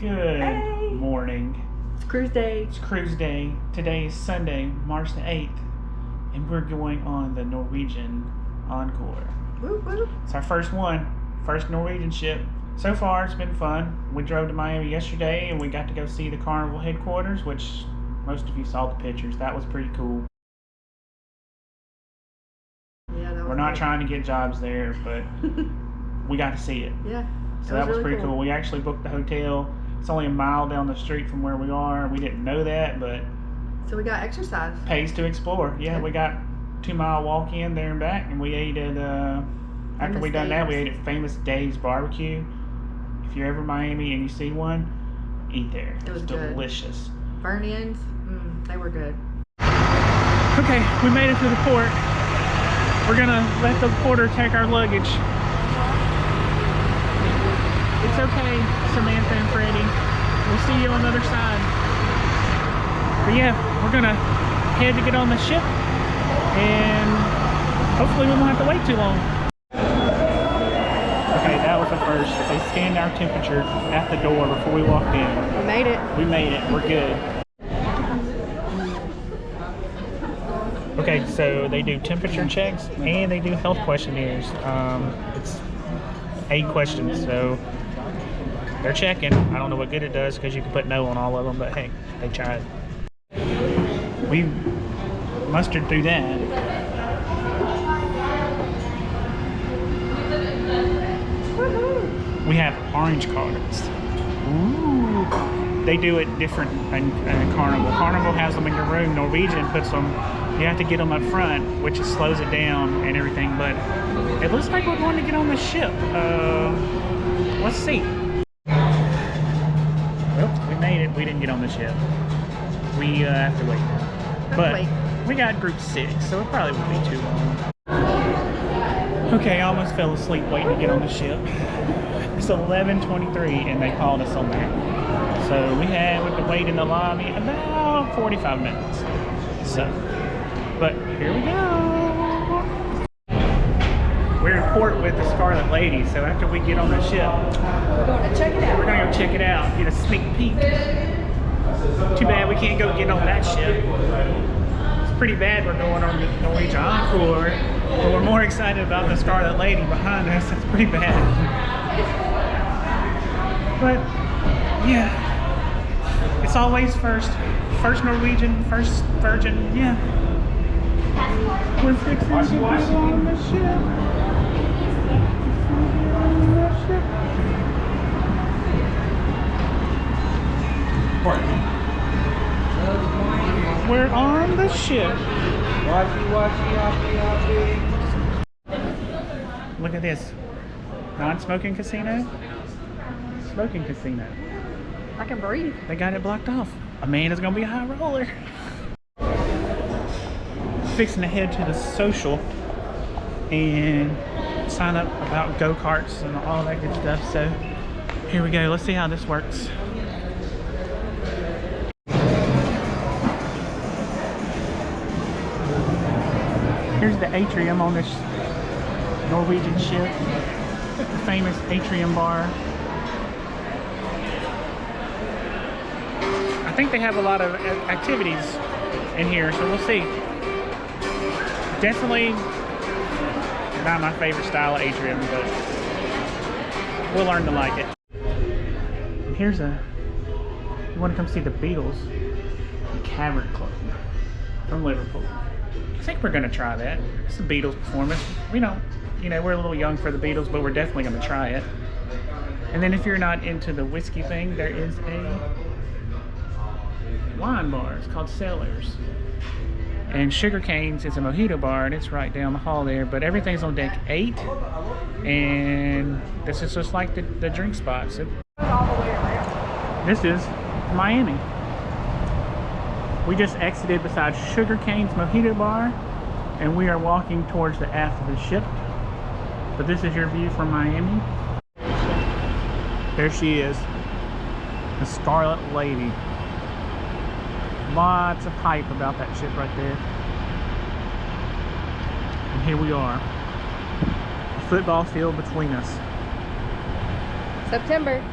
Good morning. It's cruise day. It's cruise day. Today is Sunday, March the 8th, and we're going on the Norwegian Encore. Whoop, whoop. It's our first Norwegian ship. So far, it's been fun. We drove to Miami yesterday, and we got to go see the Carnival headquarters, which most of you saw the pictures. That was pretty cool. Yeah, that was We're not great. trying to get jobs there, but we got to see it. Yeah. So that was really pretty cool. We actually booked the hotel. It's only a mile down the street from where we are. We didn't know that, but So we got exercise. pays to explore. Yeah, we got 2-mile walk in there and back, and we ate at after we done that, we ate at Famous Dave's Barbecue. If you're ever in Miami and you see one, eat there. It was It's delicious. Burn ends, they were good. Okay, we made it to the port. We're gonna let the porter take our luggage. It's okay, Samantha and Freddie. We'll see you on the other side. But yeah, we're gonna head to get on the ship, and hopefully we won't have to wait too long. Okay, that was the first. They scanned our temperature at the door before we walked in. We made it. We made it. We're good. Okay, so they do temperature checks and they do health questionnaires. It's 8 questions, so they're checking. I don't know what good it does because you can put no on all of them, but hey, they tried. We mustered through that. We have orange cards. Ooh. They do it different in Carnival. Carnival has them in your room. Norwegian puts them, you have to get them up front, which slows it down and everything, but it looks like we're going to get on the ship. Let's see. Well, we made it. We didn't get on the ship. We have to wait now. But we got group 6, so it probably won't be too long. Okay, I almost fell asleep waiting to get on the ship. It's 11:23 and they called us on that. So we had to wait in the lobby about 45 minutes. So, but here we go. We're in port with the Scarlet Lady, so after we get on the ship, We're going to check it out. we're gonna go check it out, get a sneak peek. Too bad we can't go get on that ship. It's pretty bad we're going on the Norwegian Encore, but we're more excited about the Scarlet Lady behind us. It's pretty bad. But yeah, it's always first Norwegian, first Virgin. Yeah, we're fixing to get on the ship. We're on the ship. Look at this. Non-smoking casino. Smoking casino. I can breathe. They got it blocked off. A man is gonna be a high roller. Fixing to head to the social and sign up about go-karts and all that good stuff. So here we go. Let's see how this works. Here's the atrium on this Norwegian ship. The famous atrium bar. I think they have a lot of activities in here, so we'll see. Definitely not my favorite style of atrium, but we'll learn to like it. And here's you want to come see the Beatles Cavern Club from Liverpool. I think we're going to try that. It's a Beatles performance. We don't, we're a little young for the Beatles, but we're definitely going to try it. And then if you're not into the whiskey thing, there is a wine bar. It's called Cellars. And Sugar Canes is a mojito bar, and it's right down the hall there. But everything's on deck 8, and this is just like the drink spots. This is Miami. We just exited beside Sugar Cane's mojito bar, and we are walking towards the aft of the ship. But this is your view from Miami. There she is, the Scarlet Lady. Lots of hype about that ship right there. And here we are. football field between us. September.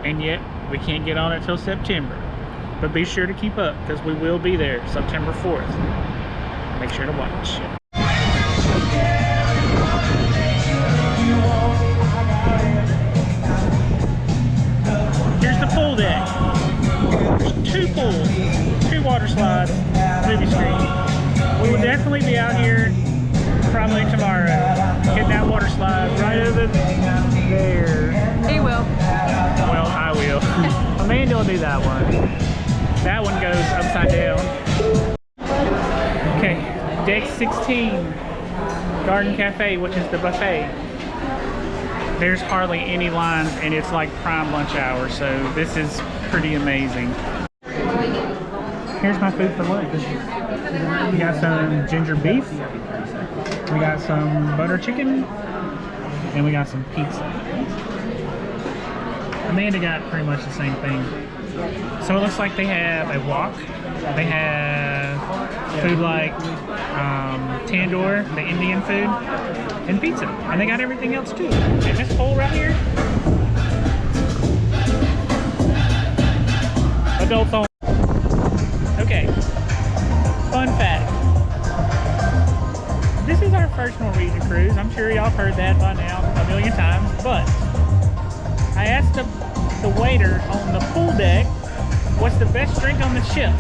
And yet We can't get on it till September. But be sure to keep up because we will be there September 4th. Make sure to watch. Here's the pool deck. There's 2 pools, 2 water slides, movie screen. We will definitely be out here probably tomorrow. Hit that water slide right over there. He will. Well, I will. Amanda will do that one. That one goes upside down. Okay, deck 16, Garden Cafe, which is the buffet. There's hardly any lines and it's like prime lunch hour, so this is pretty amazing. Here's my food for lunch. We got some ginger beef, we got some butter chicken, and we got some pizza. Amanda got pretty much the same thing. So it looks like they have a wok, they have food like tandoor, the Indian food, and pizza. And they got everything else too. And this bowl right here, adults only. Okay, fun fact. This is our first Norwegian cruise. I'm sure y'all have heard that by now a million times, but I asked the waiter on the pool deck, what's the best drink on the ship?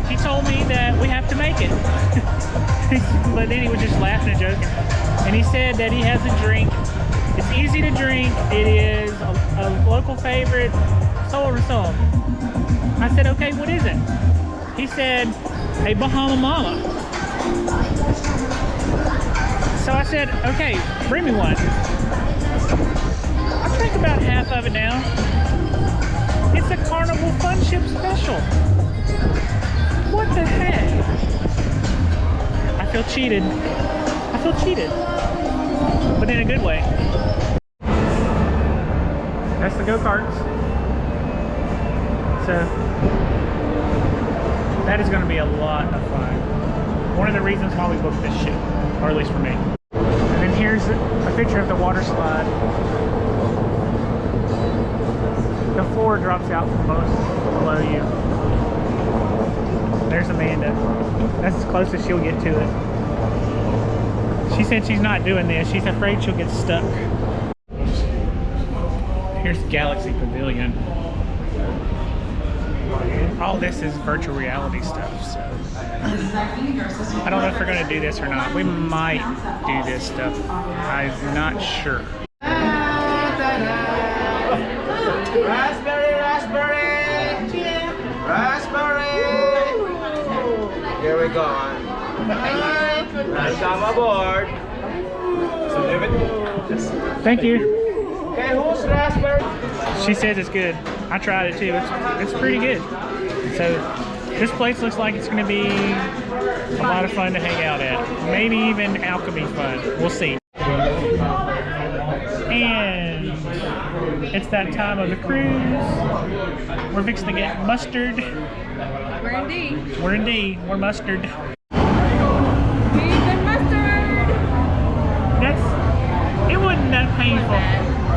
He told me that we have to make it. But then he was just laughing and joking. And he said that he has a drink. It's easy to drink. It is a local favorite, so on and so on. I said, okay, what is it? He said, a Bahama Mama. So I said, okay, bring me one. I drank about half of it now. It's a Carnival Fun Ship special. What the heck? I feel cheated. I feel cheated. But in a good way. That's the go-karts. So, that is going to be a lot of fun. One of the reasons why we booked this ship, or at least for me. And then here's a picture of the water slide. The floor drops out from below you. There's Amanda. That's as close as she'll get to it. She said she's not doing this. She's afraid she'll get stuck. Here's Galaxy Pavilion. All this is virtual reality stuff, so I don't know if we're going to do this or not. We might do this stuff. I'm not sure. Raspberry, raspberry, raspberry. Here we go. Welcome aboard. Thank you. Okay, who's raspberry? She says it's good. I tried it too. It's pretty good. So this place looks like it's going to be a lot of fun to hang out at. Maybe even alchemy fun. We'll see. And it's that time of the cruise. We're fixing to get mustard. We're in D. We're in D. We're mustard. We've been mustard. It wasn't that painful.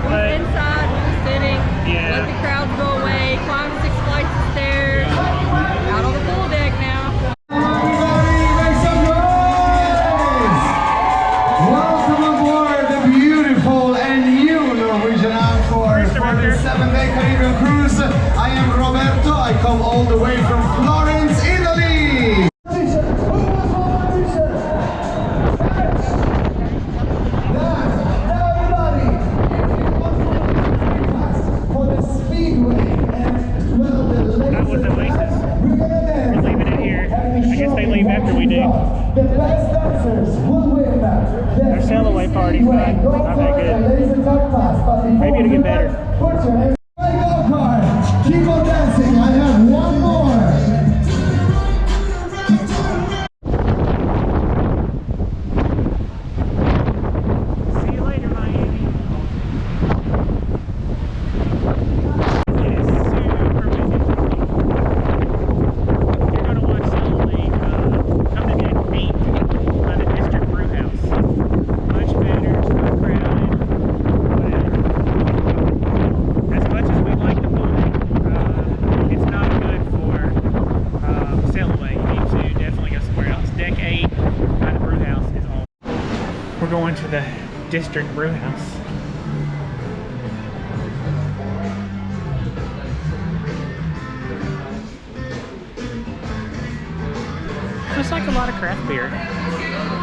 But Inside, sitting, yeah. let the crowds go away, climb 6 flights of stairs, out on the pool deck now. Everybody, make some noise! Welcome aboard the beautiful and new Norwegian Encore for the 7-day Caribbean cruise. I am Roberto. I come all the way from Florence, Italy. that was Oasis. We're leaving it here. I guess they leave after we do. Their sail away party's not that good. Maybe it'll get better. Keep on dancing. I have one more. See you later, Miami. It is super busy. You're going to watch some league come to get beat by the District Brew House. Much better, it's not crowded, whatever. As much as we like the pool District Brew House. It's like a lot of craft beer.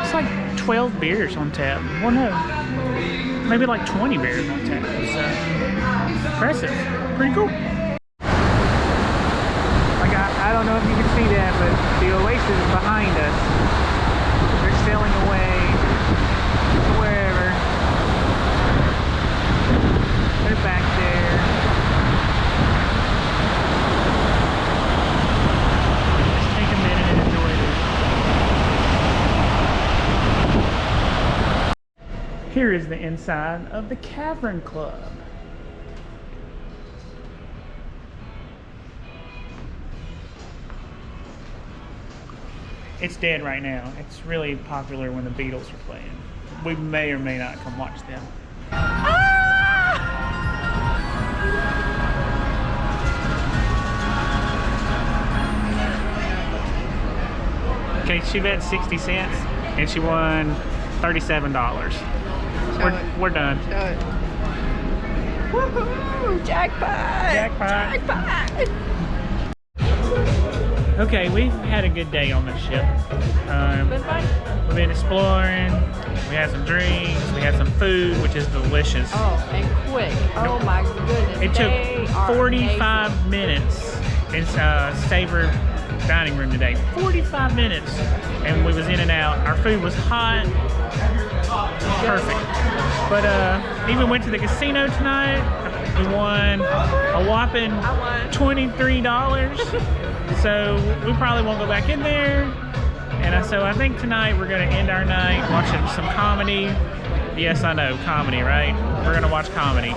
It's like 12 beers on tap. Well, no, maybe like 20 beers on tap. So impressive. Pretty cool. Like I don't know if you can see that, but the Oasis is behind us. They're sailing away to wherever. They're back there. Just take a minute and enjoy this. Here is the inside of the Cavern Club. It's dead right now. It's really popular when the Beatles are playing. We may or may not come watch them. Okay, she bet 60 cents and she won $37. We're done. Show it. Woohoo! Jackpot! Jackpot! Jackpot! Okay, we've had a good day on this ship. Been fun? We've been exploring. We had some drinks. We had some food, which is delicious. Oh, and quick. Oh my goodness. It They took are 45 amazing. minutes in Savor dining room today. 45 minutes, and we was in and out. Our food was hot. Perfect. But even went to the casino tonight. We won a whopping $23. So we probably won't go back in there. And so I think tonight we're going to end our night watching some comedy. Yes, I know, comedy, right? We're going to watch comedy.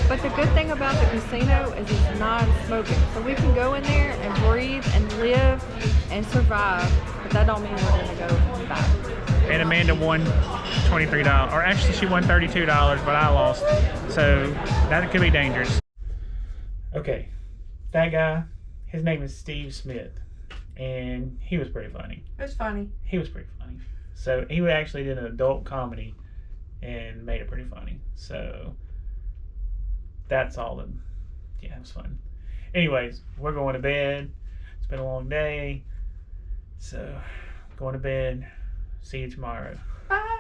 But the good thing about the casino is it's non-smoking. So we can go in there and breathe and live and survive. But that don't mean we're going to go back. And Amanda won $23. Or actually she won $32, but I lost. So that could be dangerous. Okay. That guy, his name is Steve Smith, and he was pretty funny. It was funny. He was pretty funny. So he actually did an adult comedy and made it pretty funny. So that's all the, yeah, it was fun. Anyways, we're going to bed. It's been a long day. So going to bed. See you tomorrow. Bye.